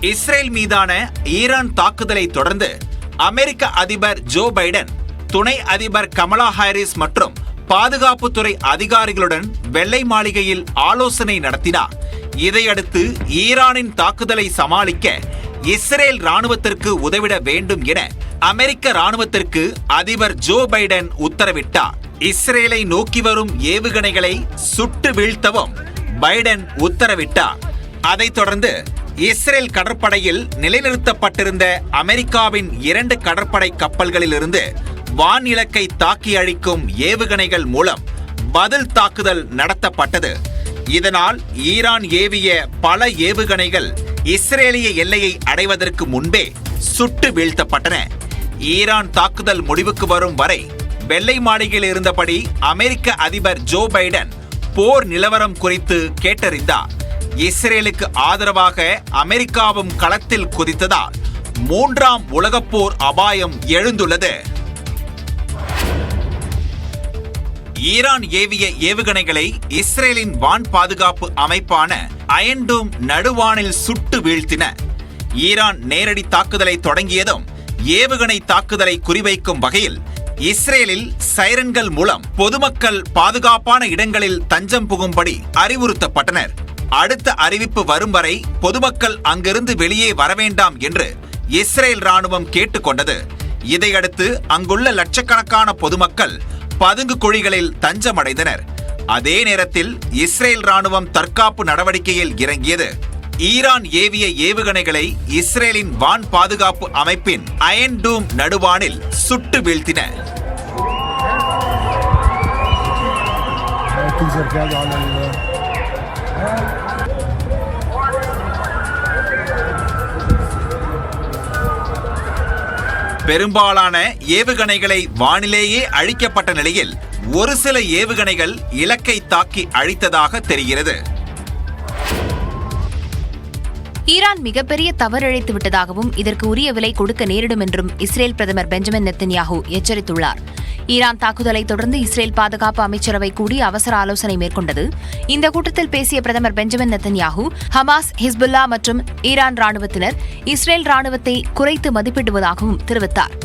Israel மீதான Iran தாக்குதலை தொடர்ந்து அமெரிக்க அதிபர் ஜோ பைடன், துணை அதிபர் கமலா ஹாரிஸ் மற்றும் பாதுகாப்புத்துறை அதிகாரிகளுடன் வெள்ளை மாளிகையில் ஆலோசனை நடத்தினார். இதையடுத்து ஈரானின் தாக்குதலை சமாளிக்க இஸ்ரேல் ராணுவத்திற்கு உதவிட வேண்டும் என அமெரிக்க ராணுவத்திற்கு அதிபர் ஜோ பைடன் உத்தரவிட்டார். இஸ்ரேலை நோக்கி வரும் ஏவுகணைகளை சுட்டு வீழ்த்தவும் பைடன் உத்தரவிட்டார். அதைத் தொடர்ந்து இஸ்ரேல் கடற்படையில் நிலைநிறுத்தப்பட்டிருந்த அமெரிக்காவின் 2 கடற்படை கப்பல்களிலிருந்து வான் இலக்கை தாக்கி அழிக்கும் ஏவுகணைகள் மூலம் பதில் தாக்குதல் நடத்தப்பட்டது. இதனால் ஈரான் ஏவிய பல ஏவுகணைகள் இஸ்ரேலிய எல்லையை அடைவதற்கு முன்பே சுட்டு வீழ்த்தப்பட்டன. ஈரான் தாக்குதல் முடிவுக்கு வரும் வரை வெள்ளை மாளிகையில் இருந்தபடி அமெரிக்க அதிபர் ஜோ பைடன் போர் நிலவரம் குறித்து கேட்டறிந்தார். இஸ்ரேலுக்கு ஆதரவாக அமெரிக்காவும் களத்தில் குதித்ததால் 3ஆம் உலகப் போர் அபாயம் எழுந்துள்ளது. ஈரான் ஏவிய ஏவுகணைகளை இஸ்ரேலின் வான் பாதுகாப்பு அமைப்பான அயன் டோம் நடுவானில் சுட்டு வீழ்த்தின. ஈரான் நேரடி தாக்குதலை தொடங்கியதும் ஏவுகணை தாக்குதலை குறிவைக்கும் வகையில் இஸ்ரேலில் சைரன்கள் மூலம் பொதுமக்கள் பாதுகாப்பான இடங்களில் தஞ்சம் புகும்படி அறிவுறுத்தப்பட்டனர். அடுத்த அறிவிப்பு வரும் வரை பொதுமக்கள் அங்கிருந்து வெளியே வரவேண்டாம் என்று இஸ்ரேல் ராணுவம் கேட்டுக்கொண்டது. இதையடுத்து அங்குள்ள லட்சக்கணக்கான பொதுமக்கள் பதுங்கு குழிகளில் தஞ்சமடைந்தனர். அதே நேரத்தில் இஸ்ரேல் ராணுவம் தற்காப்பு நடவடிக்கையில் இறங்கியது. ஈரான் ஏவிய ஏவுகணைகளை இஸ்ரேலின் வான் பாதுகாப்பு அமைப்பின் அயன் டோம் நடுவானில் சுட்டு வீழ்த்தின. பெரும்பாலான ஏவுகணைகளை வானிலேயே அழிக்கப்பட்ட நிலையில் ஒரு சில ஏவுகணைகள் இலக்கை தாக்கி அழித்ததாக தெரிகிறது. ஈரான் மிகப்பெரிய தவறிழைத்து விட்டதாகவும் இதற்கு உரிய விலை கொடுக்க நேரிடும் என்றும் இஸ்ரேல் பிரதமர் பெஞ்சமின் நெத்தன்யாஹூ எச்சரித்துள்ளார். ஈரான் தாக்குதலை தொடர்ந்து இஸ்ரேல் பாதுகாப்பு அமைச்சரவை கூடி அவசர ஆலோசனை மேற்கொண்டது. இந்த கூட்டத்தில் பேசிய பிரதமர் பெஞ்சமின் நெத்தன்யாஹூ, ஹமாஸ், ஹிஸ்புல்லா மற்றும் ஈரான் ராணுவத்தினர் இஸ்ரேல் ராணுவத்தை குறைத்து மதிப்பிடுவதாகவும் தெரிவித்தார்.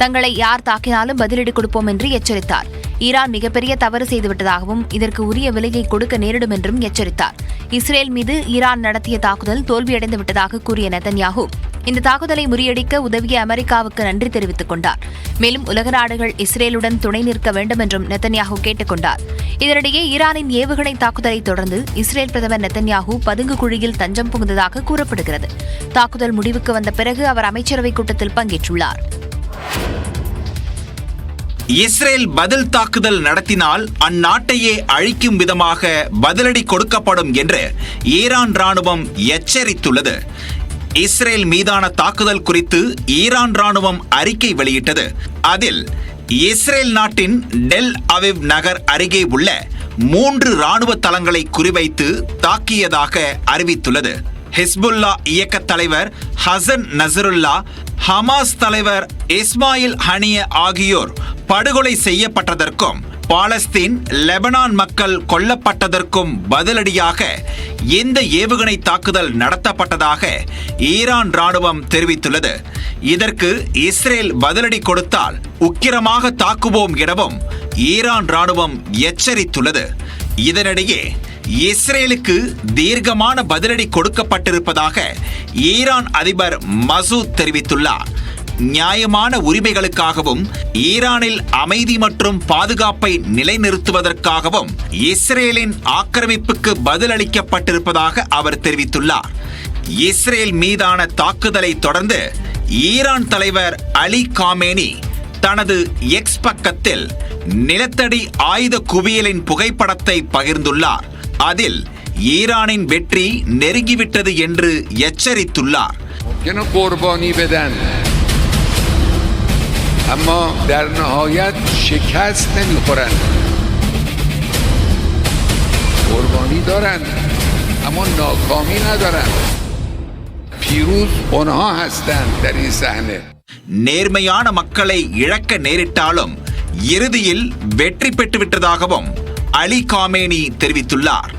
தங்களை யார் தாக்கினாலும் பதிலடி கொடுப்போம் என்று எச்சரித்தார். ஈரான் மிகப்பெரிய தவறு செய்துவிட்டதாகவும் இதற்கு உரிய விலையை கொடுக்க நேரிடும் என்றும் எச்சரித்தார். இஸ்ரேல் மீது ஈரான் நடத்திய தாக்குதல் தோல்வியடைந்து விட்டதாக கூறிய நெத்தன்யாஹூ, இந்த தாக்குதலை முறியடிக்க உதவிய அமெரிக்காவுக்கு நன்றி தெரிவித்துக் கொண்டார். மேலும் உலக நாடுகள் இஸ்ரேலுடன் துணை நிற்க வேண்டும் என்றும் நெத்தன்யாஹூ கேட்டுக் கொண்டார். இதனிடையே ஈரானின் ஏவுகணை தாக்குதலை தொடர்ந்து இஸ்ரேல் பிரதமர் நெத்தன்யாஹூ பதுங்கு குழியில் தஞ்சம் புகுந்ததாக கூறப்படுகிறது. தாக்குதல் முடிவுக்கு வந்த பிறகு அவர் அமைச்சரவைக் கூட்டத்தில் பங்கேற்றுள்ளார். இஸ்ரேல் பதில் தாக்குதல் நடத்தினால் அந்நாட்டையே அழிக்கும் விதமாக பதிலடி கொடுக்கப்படும் என்று ஈரான் ராணுவம் எச்சரித்துள்ளது. இஸ்ரேல் மீதான தாக்குதல் குறித்து ஈரான் ராணுவம் அறிக்கை வெளியிட்டது. அதில் இஸ்ரேல் நாட்டின் டெல் அவிவ் நகர் அருகே உள்ள 3 ராணுவ தளங்களை குறிவைத்து தாக்கியதாக அறிவித்துள்ளது. ஹிஸ்புல்லா இயக்க தலைவர் ஹசன் நசருல்லா, ஹமாஸ் தலைவர் இஸ்மாயில் ஹனிய ஆகியோர் படுகொலை செய்யப்பட்டதற்கும் பாலஸ்தீன், லெபனான் மக்கள் கொல்லப்பட்டதற்கும் பதிலடியாக இந்த ஏவுகணை தாக்குதல் நடத்தப்பட்டதாக ஈரான் ராணுவம் தெரிவித்துள்ளது. இதற்கு இஸ்ரேல் பதிலடி கொடுத்தால் உக்கிரமாக தாக்குவோம் எனவும் ஈரான் ராணுவம் எச்சரித்துள்ளது. இதனிடையே இஸ்ரேலுக்கு தீர்க்கமான பதிலடி கொடுக்கப்பட்டிருப்பதாக ஈரான் அதிபர் மசூத் தெரிவித்துள்ளார். நியாயமான உரிமைகளுக்காகவும் ஈரானில் அமைதி மற்றும் பாதுகாப்பை நிலைநிறுத்துவதற்காகவும் இஸ்ரேலின் ஆக்கிரமிப்புக்கு பதிலளிக்கப்பட்டிருப்பதாக அவர் தெரிவித்துள்ளார். இஸ்ரேல் மீதான தாக்குதலை தொடர்ந்து ஈரான் தலைவர் அலி காமேனி தனது எக்ஸ் பக்கத்தில் நிலத்தடி ஆயுத குவியலின் புகைப்படத்தை பகிர்ந்துள்ளார். அதில் ஈரானின் வெற்றி நெருங்கிவிட்டது என்று எச்சரித்துள்ளார். اما در نهایت شکست نمیخورند. قربانی دارند اما ناکامی ندارند. پیروز اونها هستند در این صحنه. நேர்மையான மக்களை இழக்க நேரிட்டாலும் இறுதியில் வெற்றி பெற்றுவிட்டதாகவும் அலி காமேனி தெரிவித்துள்ளார்.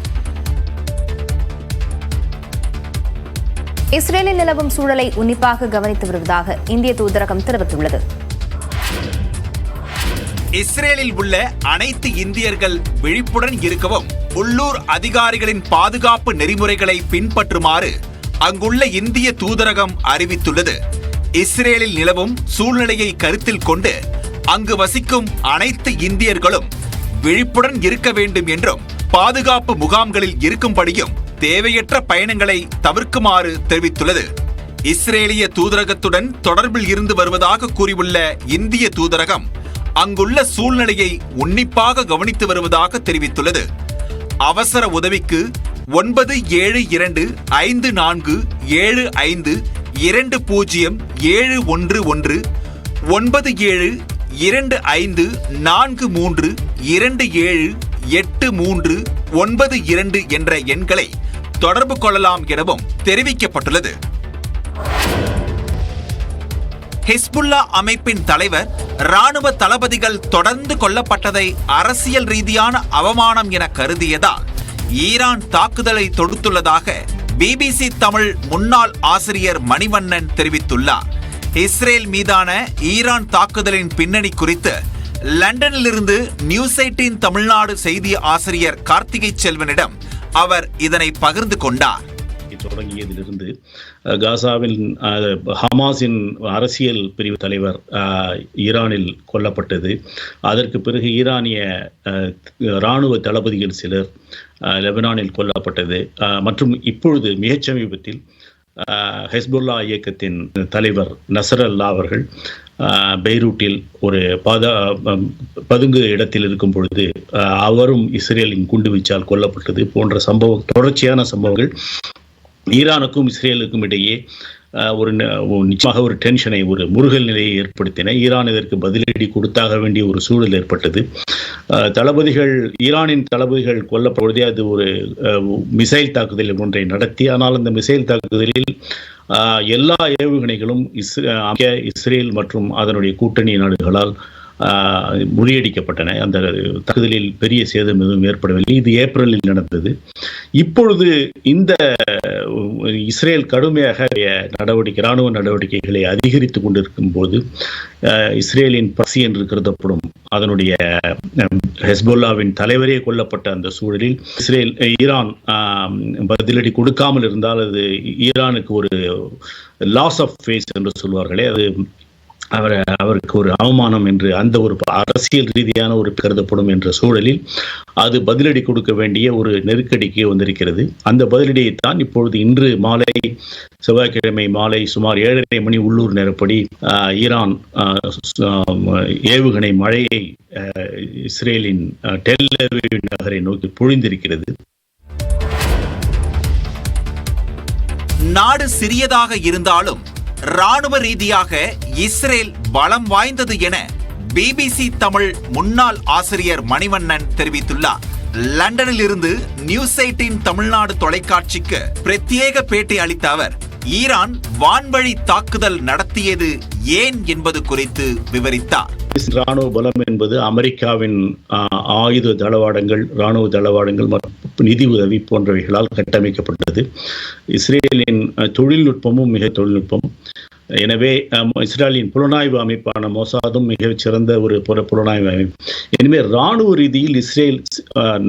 இஸ்ரேலில் நிலவும் சூழலை உன்னிப்பாக கவனித்து வருவதாக இந்திய தூதரகம் தெரிவித்துள்ளது. இஸ்ரேலில் உள்ள அனைத்து இந்தியர்கள் விழிப்புடன் இருக்கவும் உள்ளூர் அதிகாரிகளின் பாதுகாப்பு நெறிமுறைகளை பின்பற்றுமாறு அங்குள்ள இந்திய தூதரகம் அறிவித்துள்ளது. இஸ்ரேலில் நிலவும் சூழ்நிலையை கருத்தில் கொண்டு அங்கு வசிக்கும் அனைத்து இந்தியர்களும் விழிப்புடன் இருக்க வேண்டும் என்றும் பாதுகாப்பு முகாம்களில் இருக்கும்படியும் தேவையற்ற பயணங்களை தவிர்க்குமாறு தெரிவித்துள்ளது. இஸ்ரேலிய தூதரகத்துடன் தொடர்பில் இருந்து வருவதாக கூறியுள்ள இந்திய தூதரகம் அங்குள்ள சூழ்நிலையை உன்னிப்பாக கவனித்து வருவதாக தெரிவித்துள்ளது. அவசர உதவிக்கு 9725752071 9725432782 என்ற எண்களை தொடர்பு கொள்ளலாம் எனவும் தெரிவிக்கப்பட்டுள்ளது. ஹிஸ்புல்லா அமைப்பின் தலைவர் ராணுவ தளபதிகள் தொடர்ந்து கொல்லப்பட்டதை அரசியல் ரீதியான அவமானம் என கருதியதால் ஈரான் தாக்குதலை தொடுத்துள்ளதாக பிபிசி தமிழ் முன்னாள் ஆசிரியர் மணிவண்ணன் தெரிவித்துள்ளார். இஸ்ரேல் மீதான ஈரான் தாக்குதலின் பின்னணி குறித்து லண்டனிலிருந்து நியூஸ் 18 தமிழ்நாடு செய்தி ஆசிரியர் கார்த்திகை செல்வனிடம் அவர் இதனை பகிர்ந்து கொண்டார். தொடங்கியதிலிருந்து காசாவில் ஹமாஸின் அரசியல் பிரிவு தலைவர் ஈரானில் கொல்லப்பட்டது. அதற்கு பிறகு ஈரானிய இராணுவ தளபதிகள் சிலர் லெபனானில் கொல்லப்பட்டது. மற்றும் இப்பொழுது மிகச் சமீபத்தில் ஹெஸ்புல்லா இயக்கத்தின் தலைவர் நசரல்லா அவர்கள் பெய்ரூட்டில் ஒரு பதுங்கு இடத்தில் இருக்கும் பொழுது அவரும் இஸ்ரேலின் குண்டுவீச்சால் கொல்லப்பட்டது போன்ற தொடர்ச்சியான சம்பவங்கள் ஈரானுக்கும் இஸ்ரேலுக்கும் இடையே நிச்சயமாக ஒரு டென்ஷனை, ஒரு முருகல் நிலையை ஏற்படுத்தின. ஈரான் இதற்கு பதிலடி கொடுத்தாக வேண்டிய ஒரு சூழல் ஏற்பட்டது. ஈரானின் தளபதிகள் கொல்லப்படுவதே அது ஒரு மிசைல் தாக்குதல் ஒன்றை நடத்தி, ஆனால் அந்த மிசைல் தாக்குதலில் எல்லா ஏவுகணைகளும் இஸ்ரேல் மற்றும் அதனுடைய கூட்டணி நாடுகளால் முறியடிக்கப்பட்டன. அந்த தாக்குதலில் பெரிய சேதம் எதுவும் ஏற்படவில்லை. இது ஏப்ரலில் நடந்தது. இப்பொழுது இந்த இஸ்ரேல் கடுமையாக இராணுவ நடவடிக்கைகளை அதிகரித்துக் கொண்டிருக்கும் போது இஸ்ரேலின் பசி என்று கருதப்படும் அதனுடைய ஹெஸ்புல்லாவின் தலைவரே கொல்லப்பட்ட அந்த சூழலில் ஈரான் பதிலடி கொடுக்காமல் இருந்தால் அது ஈரானுக்கு ஒரு லாஸ் ஆஃப் ஃபேஸ் என்று சொல்வார்களே, அது அவருக்கு ஒரு அவமானம் என்று அந்த ஒரு அரசியல் ரீதியான ஒரு கருதப்படும் என்ற சூழலில் அது பதிலடி கொடுக்க வேண்டிய ஒரு நெருக்கடிக்கு வந்திருக்கிறது. அந்த பதிலடியைத்தான் இப்பொழுது இன்று மாலை, செவ்வாய்க்கிழமை மாலை சுமார் 7:30 மணி உள்ளூர் நேரப்படி ஈரான் ஏவுகணை மழையை இஸ்ரேலின் டெல் அவீவ் நகரை நோக்கி பொழிந்திருக்கிறது. நாடு சிறியதாக இருந்தாலும் ராணுவ ரீதியாக இஸ்ரேல் பலம் வாய்ந்தது என பிபிசி தமிழ் முன்னாள் ஆசிரியர் மணிவண்ணன் தெரிவித்துள்ளார். லண்டனில் இருந்து நியூஸ் 18 தமிழ்நாடு தொலைக்காட்சிக்கு பிரத்யேக பேட்டி அளித்த அவர் ஈரான் வான்வழி தாக்குதல் நடத்தியது ஏன் என்பது குறித்து விவரித்தார். ராணுவ பலம் என்பது அமெரிக்காவின் ஆயுத தளவாடங்கள், ராணுவ தளவாடங்கள் மற்றும் நிதி உதவி போன்றவைகளால் கட்டமைக்கப்பட்டது. இஸ்ரேலின் தொழில்நுட்பமும் மிக தொழில்நுட்பம். எனவே இஸ்ரேலின் புலனாய்வு அமைப்பான மொசாதும் மிகச் சிறந்த ஒரு புலனாய்வு அமைப்பு. எனவே இராணுவ ரீதியில் இஸ்ரேல்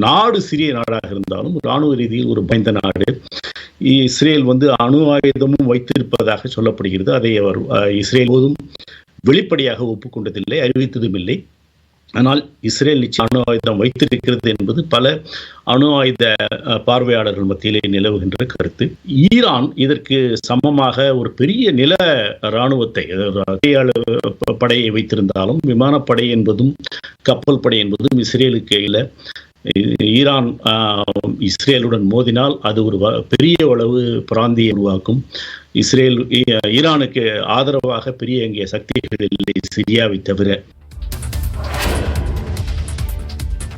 நாடு சிறிய நாடாக இருந்தாலும் இராணுவ ரீதியில் ஒரு பயந்த நாடு. இஸ்ரேல் அணு ஆயுதமும் வைத்திருப்பதாக சொல்லப்படுகிறது. அதை அவர் இஸ்ரேல் போதும் வெளிப்படையாக ஒப்புக்கொண்டதில்லை, அறிவித்ததும் இல்லை. ஆனால் இஸ்ரேல் நிச்சயம் அணு ஆயுதம் வைத்திருக்கிறது என்பது பல அணு ஆயுத பார்வையாளர்கள் மத்தியிலே நிலவுகின்ற கருத்து. ஈரான் இதற்கு சமமாக ஒரு பெரிய நில இராணுவத்தை, படையை வைத்திருந்தாலும் விமானப்படை என்பதும் கப்பல் படை என்பதும் இஸ்ரேலுக்கு இல்லை. ஈரான் இஸ்ரேலுடன் மோதினால் அது ஒரு பெரிய அளவு பிராந்தியை உருவாக்கும். ஈரானுக்கு ஆதரவாக பெரிய எங்கிய சக்திகள் இல்லை சிரியாவை தவிர.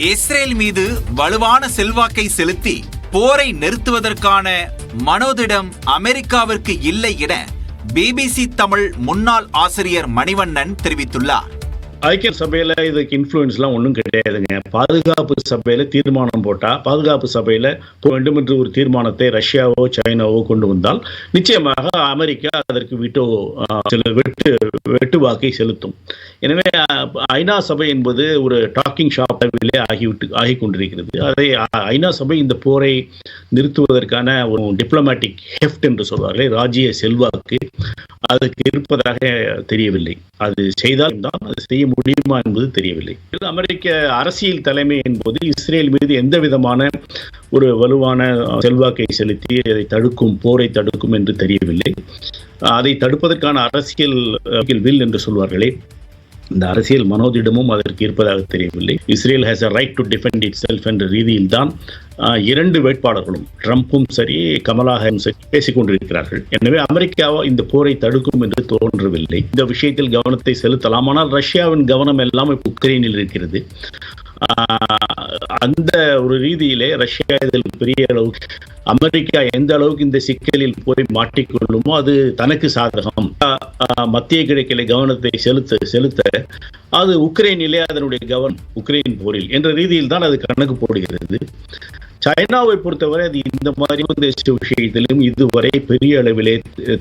இஸ்ரேல் மீது வலுவான செல்வாக்கை செலுத்தி போரை நிறுத்துவதற்கான மனோதிடம் அமெரிக்காவிற்கு இல்லை என பிபிசி தமிழ் முன்னாள் ஆசிரியர் மணிவண்ணன் தெரிவித்துள்ளார். ஐக்கிய சபையில் இதுக்கு இன்ஃப்ளூயன்ஸ்லாம் ஒன்றும் கிடையாதுங்க. பாதுகாப்பு சபையில் தீர்மானம் போட்டால், பாதுகாப்பு சபையில் போக வேண்டும் என்று ஒரு தீர்மானத்தை ரஷ்யாவோ சைனாவோ கொண்டு வந்தால் நிச்சயமாக அமெரிக்கா அதற்கு சில வெட்டு வாக்கை செலுத்தும். எனவே ஐநா சபை என்பது ஒரு டாக்கிங் ஷாப்பிலே ஆகி கொண்டிருக்கிறது. அதை ஐநா சபை இந்த போரை நிறுத்துவதற்கான ஒரு டிப்ளமேட்டிக் ஹெஃப்ட் என்று சொல்வார்களே, ராஜ்ய செல்வாக்கு அதுக்கு இருப்பதாக தெரியவில்லை. அது செய்தால் தான் அது செய்ய முடியுமா என்பது தெரியவில்லை. அமெரிக்க அரசியல் தலைமை என்பது இஸ்ரேல் மீது எந்த விதமான ஒரு வலுவான செல்வாக்கை செலுத்தி அதை தடுக்கும், போரை தடுக்கும் என்று தெரியவில்லை. அதை தடுப்பதற்கான அரசியல் வில் என்று சொல்வார்களே, இந்த அரசியல் மனோதிடமும் அதற்கு இருப்பதாக தெரியவில்லை. Israel has a right to defend it self என்ற ரீதியில் தான் இரண்டு வேட்பாளர்களும் ட்ரம்பும் சரி கமலா ஹாரிஸும் சரி பேசிக் கொண்டிருக்கிறார்கள். எனவே அமெரிக்காவோ இந்த போரை தடுக்கும் என்று தோன்றவில்லை. இந்த விஷயத்தில் கவனத்தை செலுத்தலாம். ஆனால் ரஷ்யாவின் கவனம் எல்லாம் உக்ரைனில் இருக்கிறது. அந்த ஒரு ரீதியிலே ரஷ்யா இதில் பெரிய அளவு, அமெரிக்கா எந்த அளவுக்கு இந்த சிக்கலில் போய் மாட்டிக்கொள்ளுமோ அது தனக்கு சாதகம். மத்திய கிழக்கிலே கவனத்தை செலுத்த அது உக்ரைனிலே அதனுடைய கவனம் உக்ரைன் போரில் என்ற ரீதியில் தான் அது கணக்கு போடுகிறது. சைனாவை பொறுத்தவரை அது இந்த மாதிரி தேசிய விஷயத்திலும் இதுவரை பெரிய அளவிலே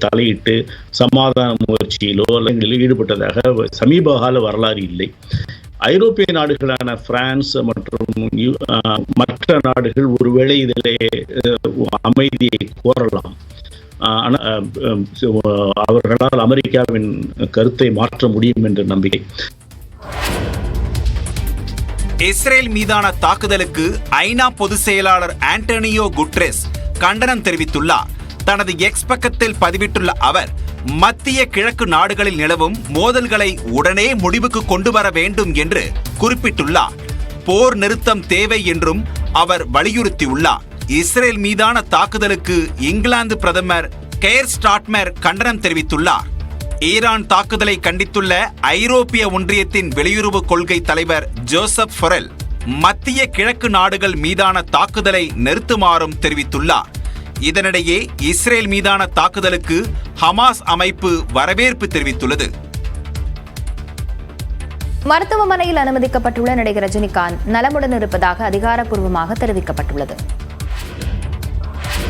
தலையிட்டு சமாதான முயற்சியிலோ அல்லது ஈடுபட்டதாக சமீப கால வரலாறு இல்லை. ஐரோப்பிய நாடுகளான பிரான்ஸ் மற்றும் மற்ற நாடுகள் ஒருவேளை இதிலே அமைதியை கோரலாம். அவர்களால் அமெரிக்காவின் கருத்தை மாற்ற முடியும் என்ற நம்பிக்கை. இஸ்ரேல் மீதான தாக்குதலுக்கு ஐநா பொதுச் செயலாளர் ஆண்டனியோ குட்ரெஸ் கண்டனம் தெரிவித்துள்ளார். தனது எக்ஸ் பக்கத்தில் பதிவிட்டுள்ள அவர், மத்திய கிழக்கு நாடுகளில் நிலவும் மோதல்களை உடனே முடிவுக்கு கொண்டு வர வேண்டும் என்று குறிப்பிட்டுள்ளார். போர் நிறுத்தம் தேவை என்றும் அவர் வலியுறுத்தியுள்ளார். இஸ்ரேல் மீதான தாக்குதலுக்கு இங்கிலாந்து பிரதமர் கெய்ர் ஸ்டார்மர் கண்டனம் தெரிவித்துள்ளார். ஈரான் தாக்குதலை கண்டித்துள்ள ஐரோப்பிய ஒன்றியத்தின் வெளியுறவு கொள்கை தலைவர் ஜோசப் ஃபொரெல் மத்திய கிழக்கு நாடுகள் மீதான தாக்குதலை நிறுத்துமாறும் தெரிவித்துள்ளார். இதனிடையே இஸ்ரேல் மீதான தாக்குதலுக்கு ஹமாஸ் அமைப்பு வரவேற்பு தெரிவித்துள்ளது. மருத்துவமனையில் அனுமதிக்கப்பட்டுள்ள நடிகர் ரஜினிகாந்த் நலமுடன் இருப்பதாக அதிகாரப்பூர்வமாக தெரிவிக்கப்பட்டுள்ளது.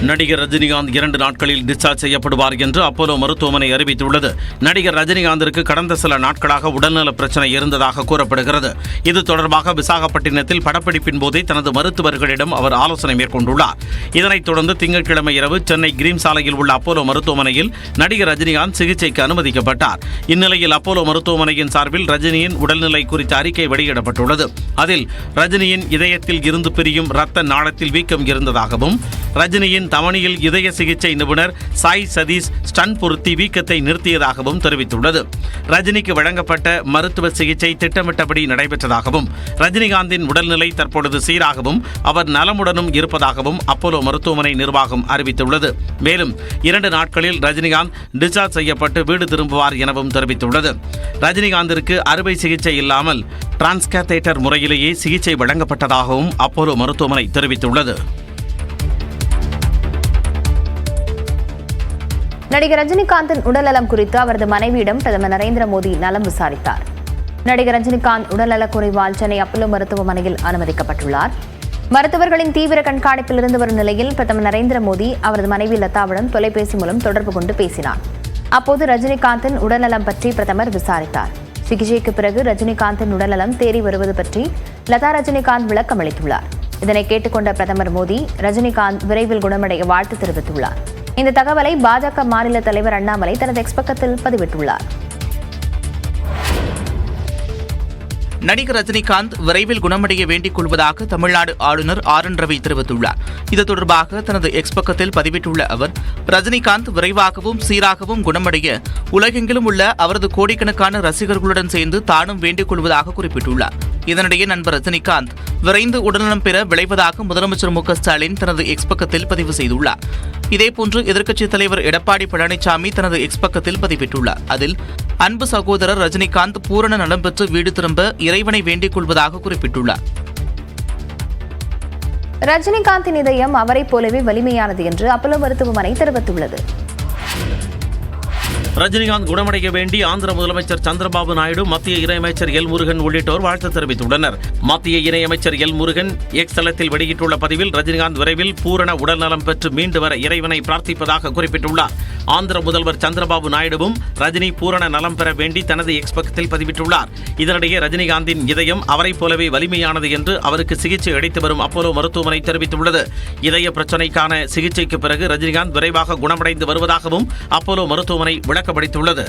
நடிகர் ரஜினிகாந்த் 2 நாட்களில் டிஸ்சார்ஜ் செய்யப்படுவார் என்று அப்போலோ மருத்துவமனை அறிவித்துள்ளது. நடிகர் ரஜினிகாந்திற்கு கடந்த சில நாட்களாக உடல்நல பிரச்சனை இருந்ததாக கூறப்படுகிறது. இது தொடர்பாக விசாகப்பட்டினத்தில் படப்பிடிப்பின் போதே தனது மருத்துவர்களிடம் அவர் ஆலோசனை மேற்கொண்டுள்ளார். இதனைத் தொடர்ந்து திங்கட்கிழமை இரவு சென்னை கிரீம் சாலையில் உள்ள அப்போலோ மருத்துவமனையில் நடிகர் ரஜினிகாந்த் சிகிச்சைக்கு அனுமதிக்கப்பட்டார். இந்நிலையில் அப்போலோ மருத்துவமனையின் சார்பில் ரஜினியின் உடல்நிலை குறித்த அறிக்கை வெளியிடப்பட்டுள்ளது. அதில் ரஜினியின் இதயத்தில் இருந்து பிரியும் இரத்த நாளத்தில் வீக்கம் இருந்ததாகவும், ரஜினியின் தமணியில் இதய சிகிச்சை நிபுணர் சாய் சதீஷ் ஸ்டன் பொருத்தி வீக்கத்தை நிறுத்தியதாகவும் தெரிவித்துள்ளது. ரஜினிக்கு வழங்கப்பட்ட மருத்துவ சிகிச்சை திட்டமிட்டபடி நடைபெற்றதாகவும், ரஜினிகாந்தின் உடல்நிலை தற்பொழுது சீராகவும் அவர் நலமுடனும் இருப்பதாகவும் அப்போலோ மருத்துவமனை நிர்வாகம் அறிவித்துள்ளது. மேலும் 2 நாட்களில் ரஜினிகாந்த் டிஸ்சார்ஜ் செய்யப்பட்டு வீடு திரும்புவார் எனவும் தெரிவித்துள்ளது. ரஜினிகாந்திற்கு அறுவை சிகிச்சை இல்லாமல் டிரான்ஸ்கேத்தேட்டர் முறையிலேயே சிகிச்சை வழங்கப்பட்டதாகவும் அப்போலோ மருத்துவமனை தெரிவித்துள்ளது. நடிகர் ரஜினிகாந்தின் உடல்நலம் குறித்து அவரது மனைவியிடம் பிரதமர் நரேந்திர மோடி நலம் விசாரித்தார். நடிகர் ரஜினிகாந்த் உடல்நலக் குறைவால் சென்னை அப்போலோ மருத்துவமனையில் அனுமதிக்கப்பட்டுள்ளார். மருத்துவர்களின் தீவிர கண்காணிப்பில் இருந்து வரும் நிலையில் பிரதமர் நரேந்திர மோடி அவரது மனைவி லதாவுடன் தொலைபேசி மூலம் தொடர்பு கொண்டு பேசினார். அப்போது ரஜினிகாந்தின் உடல்நலம் பற்றி பிரதமர் விசாரித்தார். சிகிச்சைக்கு பிறகு ரஜினிகாந்தின் உடல்நலம் தேறி வருவது பற்றி லதா ரஜினிகாந்த் விளக்கம் அளித்துள்ளார். இதனை கேட்டுக்கொண்ட பிரதமர் மோடி ரஜினிகாந்த் விரைவில் குணமடைய வாழ்த்து தெரிவித்துள்ளார். இந்த தகவலை பாஜக மாநில தலைவர் அண்ணாமலை தனது எக்ஸ் பக்கத்தில் பதிவிட்டுள்ளார். நடிகர் ரஜினிகாந்த் விரைவில் குணமடைய வேண்டிக் கொள்வதாக தமிழ்நாடு ஆளுநர் RN ரவி தெரிவித்துள்ளார். இது தொடர்பாக தனது எக்ஸ் பக்கத்தில் பதிவிட்டுள்ள அவர், ரஜினிகாந்த் விரைவாகவும் சீராகவும் குணமடைய உலகெங்கிலும் உள்ள அவரது கோடிக்கணக்கான ரசிகர்களுடன் சேர்ந்து தானும் வேண்டிக் கொள்வதாக குறிப்பிட்டுள்ளார். இதனிடையே நண்பர் ரஜினிகாந்த் விரைந்து உடல்நலம் பெற விளைவதாக முதலமைச்சர் மு க ஸ்டாலின் தனது எக்ஸ் பக்கத்தில் பதிவு செய்துள்ளார். இதேபோன்று எதிர்க்கட்சித் தலைவர் எடப்பாடி பழனிசாமி தனது எக்ஸ் பக்கத்தில் பதிவிட்டுள்ளார். அதில் அன்பு சகோதரர் ரஜினிகாந்த் பூரண நலம் பெற்று வீடு திரும்ப இறைவனை வேண்டிக் கொள்வதாக குறிப்பிட்டுள்ளார். ரஜினிகாந்தின் இதயம் அவரை போலவே வலிமையானது என்று அப்போலோ மருத்துவமனை தெரிவித்துள்ளது. ரஜினிகாந்த் குணமடைய வேண்டி ஆந்திர முதலமைச்சர் சந்திரபாபு நாயுடு, மத்திய இணையமைச்சர் எல் முருகன் உள்ளிட்டோர் வாழ்த்து தெரிவித்துள்ளனர். மத்திய இணையமைச்சர் எல் முருகன் எக்ஸ் தளத்தில் வெளியிட்டுள்ள பதிவில் ரஜினிகாந்த் விரைவில் பூரண உடல்நலம் பெற்று மீண்டு வர இறைவனை பிரார்த்திப்பதாக குறிப்பிட்டுள்ளார். ஆந்திர முதல்வர் சந்திரபாபு நாயுடுவும் ரஜினி பூரண நலம் பெற வேண்டி தனது எக்ஸ் பக்கத்தில் பதிவிட்டுள்ளார். இதனிடையே ரஜினிகாந்தின் இதயம் அவரைப் போலவே வலிமையானது என்று அவருக்கு சிகிச்சை அளித்து வரும் அப்போலோ மருத்துவமனை தெரிவித்துள்ளது. இதய பிரச்சினைக்கான சிகிச்சைக்கு பிறகு ரஜினிகாந்த் விரைவாக குணமடைந்து வருவதாகவும் அப்போலோ மருத்துவமனை விளக்கமளித்துள்ளது.